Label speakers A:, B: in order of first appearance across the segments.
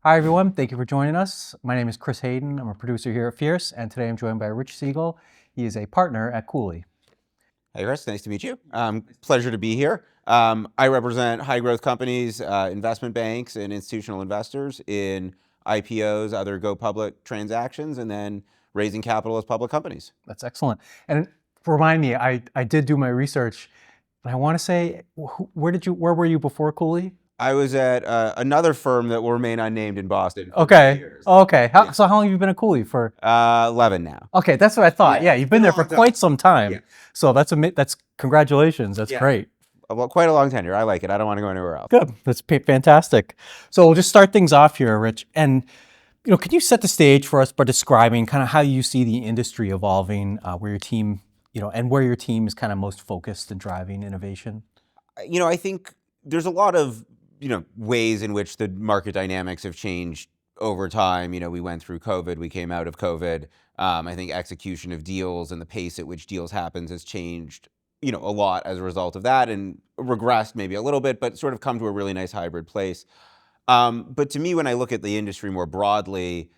A: Hi, everyone. Thank you for joining us. My name is Chris Hayden. I'm a producer here at Fierce, and today I'm joined by Rich Segal. He is a partner at Cooley.
B: Hey, Chris, nice to meet you. Pleasure to be here. I represent high growth companies, investment banks, and institutional investors in IPOs, other go public transactions, and then raising capital as public companies.
A: That's excellent. And remind me, I did do my research, but I want to say, where were you before Cooley?
B: I was at another firm that will remain unnamed in Boston for many
A: Okay.
B: years.
A: Okay.
B: Yeah.
A: So how long have you been at Cooley for?
B: 11 now.
A: Okay, that's what I thought.
B: Yeah,
A: Yeah, you've been there for quite some time.
B: Yeah.
A: So that's congratulations. That's
B: Yeah.
A: great.
B: Well, quite a long tenure. I like it. I don't want to go anywhere else.
A: Good. That's fantastic. So we'll just start things off here, Rich. And could you set the stage for us by describing kind of how you see the industry evolving, where your team, and where your team is kind of most focused in driving innovation?
B: I think there's a lot of, ways in which the market dynamics have changed over time. We went through COVID, we came out of COVID. I think execution of deals and the pace at which deals happens has changed, a lot as a result of that, and regressed maybe a little bit, but sort of come to a really nice hybrid place. But to me, when I look at the industry more broadly,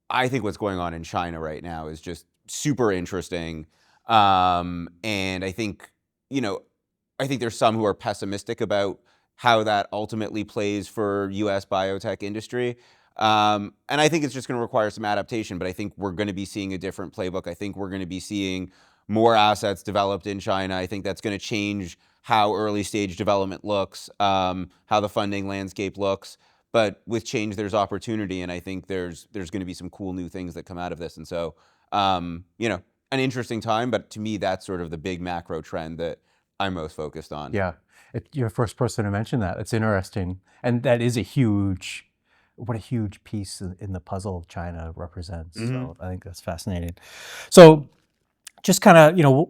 B: I think what's going on in China right now is just super interesting. And I think there's some who are pessimistic about how that ultimately plays for U.S. biotech industry. And I think it's just going to require some adaptation, but I think we're going to be seeing a different playbook. I think we're going to be seeing more assets developed in China. I think that's going to change how early stage development looks, how the funding landscape looks. But with change, there's opportunity, and I think there's going to be some cool new things that come out of this. And so, an interesting time, but to me, that's sort of the big macro trend that I'm most focused on.
A: Yeah, you're the first person to mention that. It's interesting, and that is what a huge piece in the puzzle China represents. So I think that's fascinating. So, just kind of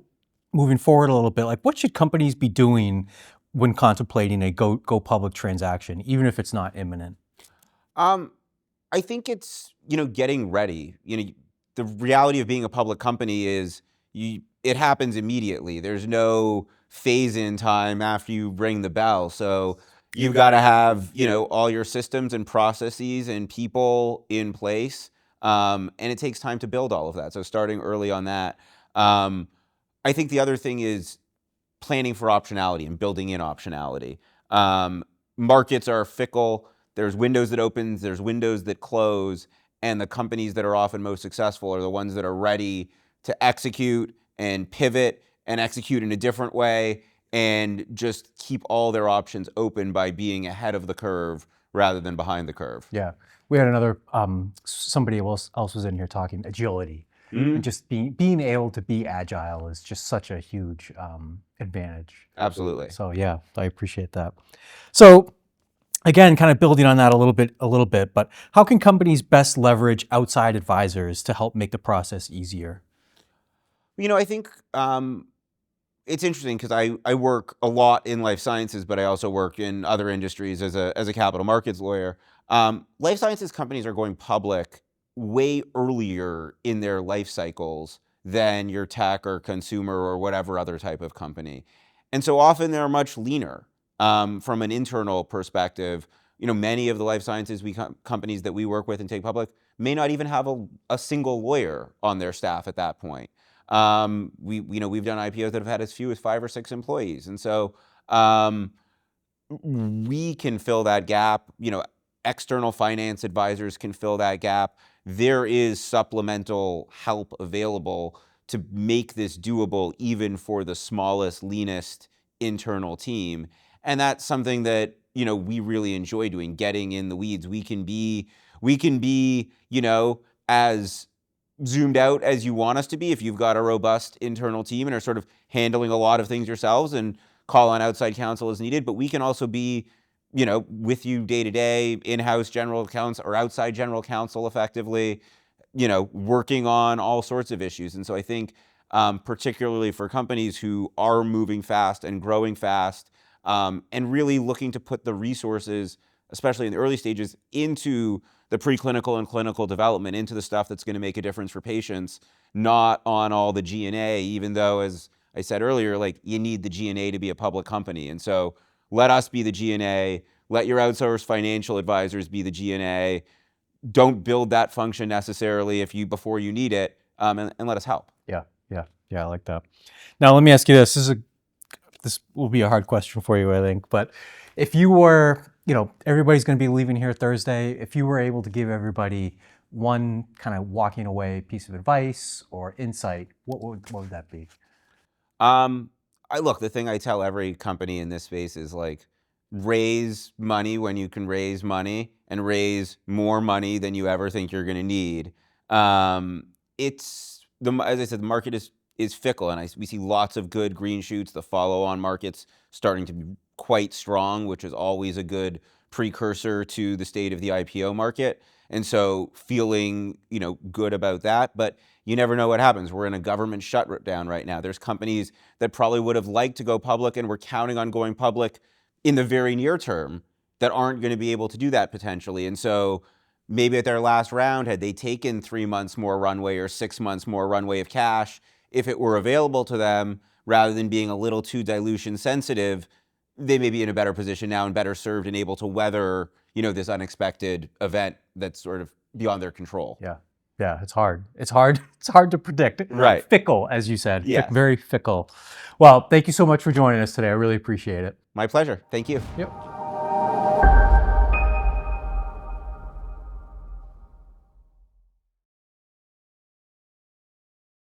A: moving forward a little bit, like what should companies be doing when contemplating a go public transaction, even if it's not imminent?
B: I think it's getting ready. The reality of being a public company is it happens immediately. There's no phase in time after you ring the bell. So you've got to have all your systems and processes and people in place, and it takes time to build all of that. So starting early on that. I think the other thing is planning for optionality and building in optionality. Markets are fickle. There's windows that open, there's windows that close, and the companies that are often most successful are the ones that are ready to execute and pivot and execute in a different way and just keep all their options open by being ahead of the curve rather than behind the curve.
A: Yeah, we had another somebody else was in here talking agility. And just being able to be agile is just such a huge advantage.
B: Absolutely.
A: So yeah, I appreciate that. So again, kind of building on that a little bit, but how can companies best leverage outside advisors to help make the process easier?
B: I think it's interesting because I work a lot in life sciences, but I also work in other industries as a capital markets lawyer. Life sciences companies are going public way earlier in their life cycles than your tech or consumer or whatever other type of company. And so often they're much leaner from an internal perspective. Many of the life sciences companies that we work with and take public may not even have a single lawyer on their staff at that point. We've done IPOs that have had as few as 5 or 6 employees. And so we can fill that gap. External finance advisors can fill that gap. There is supplemental help available to make this doable even for the smallest, leanest internal team. And that's something that, we really enjoy doing, getting in the weeds. We can be, as zoomed out as you want us to be if you've got a robust internal team and are sort of handling a lot of things yourselves and call on outside counsel as needed. But we can also be with you day to day, in-house general counsel or outside general counsel effectively, working on all sorts of issues. And so I think particularly for companies who are moving fast and growing fast and really looking to put the resources, especially in the early stages, into the preclinical and clinical development, into the stuff that's going to make a difference for patients, not on all the G&A, even though, as I said earlier, you need the G&A to be a public company. And so let us be the G&A, let your outsourced financial advisors be the G&A, don't build that function necessarily before you need it, and let us help.
A: Yeah, I like that. Now let me ask you this. This will be a hard question for you, I think, but if you were, everybody's going to be leaving here Thursday. If you were able to give everybody one kind of walking away piece of advice or insight, what would that be?
B: The thing I tell every company in this space is like, raise money when you can raise money, and raise more money than you ever think you're going to need. As I said, the market is fickle, and we see lots of good green shoots. The follow-on market's starting to be quite strong, which is always a good precursor to the state of the IPO market. And so feeling, good about that, but you never know what happens. We're in a government shutdown right now. There's companies that probably would have liked to go public and were counting on going public in the very near term that aren't going to be able to do that potentially. And so maybe at their last round, had they taken 3 months more runway or 6 months more runway of cash, if it were available to them, rather than being a little too dilution sensitive, they may be in a better position now and better served and able to weather, this unexpected event that's sort of beyond their control.
A: Yeah, it's hard. It's hard to predict.
B: Right.
A: Fickle, as you said.
B: Yes.
A: Very fickle. Well, thank you so much for joining us today. I really appreciate it.
B: My pleasure. Thank you.
A: Yep.